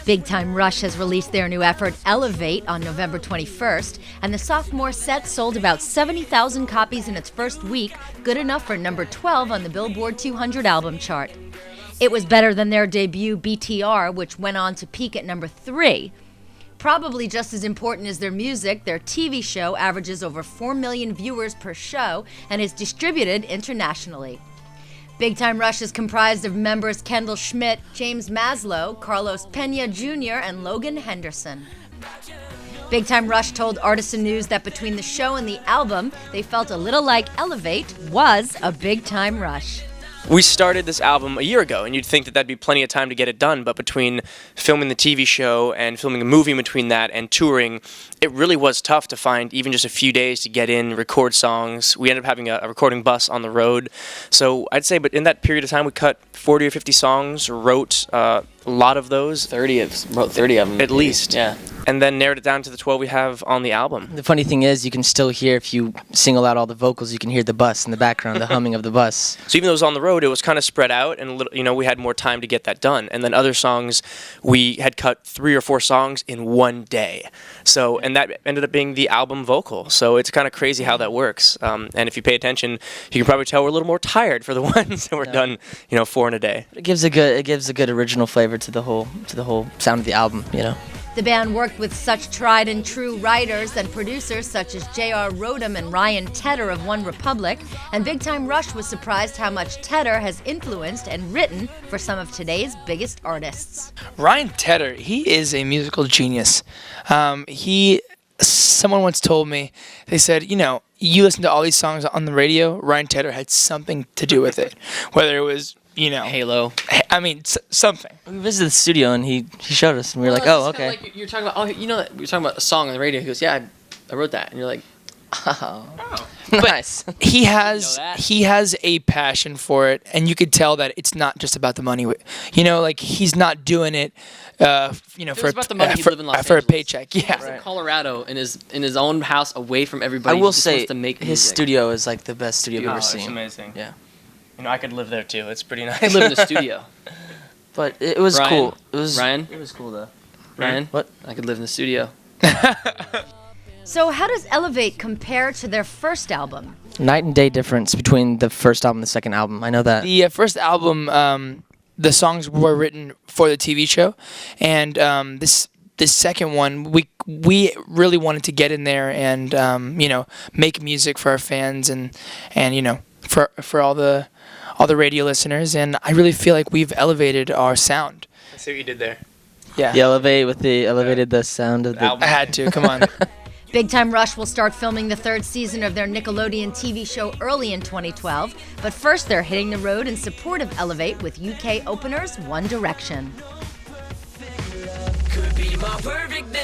Big Time Rush has released their new effort, Elevate, on November 21st, and the sophomore set sold about 70,000 copies in its first week, good enough for number 12 on the Billboard 200 album chart. It was better than their debut, B.T.R., which went on to peak at number 3. Probably just as important as their music, their TV show averages over 4 million viewers per show and is distributed internationally. Big Time Rush is comprised of members Kendall Schmidt, James Maslow, Carlos Pena Jr., and Logan Henderson. Big Time Rush told Artisan News that between the show and the album, they felt a little like Elevate was a big time rush. We started this album a year ago, and you'd think that that'd be plenty of time to get it done, but between filming the TV show and filming a movie between that and touring, it really was tough to find even just a few days to get in, record songs. We ended up having a recording bus on the road. So I'd say, but in that period of time, we cut 40 or 50 songs, wrote a lot of those. Wrote 30 of them. At least. Yeah. And then narrowed it down to the 12 we have on the album. The funny thing is, you can still hear, if you single out all the vocals, you can hear the bus in the background, the humming of the bus. So even though it was on the road, it was kind of spread out, and we had more time to get that done. And then other songs, we had cut 3 or 4 songs in one day. So, and that ended up being the album vocal. So it's kind of crazy how that works. And if you pay attention, you can probably tell we're a little more tired for the ones that were done, 4 in a day. It gives a good original flavor to the whole sound of the album, The band worked with such tried and true writers and producers such as J.R. Rodham and Ryan Tedder of One Republic, and Big Time Rush was surprised how much Tedder has influenced and written for some of today's biggest artists. Ryan Tedder, he is a musical genius. Someone once told me, they said, you listen to all these songs on the radio, Ryan Tedder had something to do with it, whether it was Halo. I mean, something. We visited the studio and he showed us, and we were like, oh, okay. Like you're talking about, you're talking about a song on the radio. He goes, yeah, I wrote that, and you're like, oh. Nice. He has a passion for it, and you could tell that it's not just about the money. He's not doing it, for about the money, he'd live in Los for a Angeles. paycheck. Yeah. He's in Colorado in his own house, away from everybody. I will He just say, wants to make his music. studio is like the best studio I've ever seen. It's amazing. Yeah. I could live there too. It's pretty nice. I live in the studio. But it was Ryan? cool. Ryan? It was cool though. Ryan? What? I could live in the studio. So how does Elevate compare to their first album? Night and day difference between the first album and the second album. I know that. The first album, the songs were written for the TV show, and this second one, we really wanted to get in there and make music for our fans and for all the radio listeners, and I really feel like we've elevated our sound. I see what you did there. Yeah. The elevated the sound of the album. I had to. Come on. Big Time Rush will start filming the 3rd season of their Nickelodeon TV show early in 2012, but first they're hitting the road in support of Elevate with UK openers One Direction. Could be more perfect than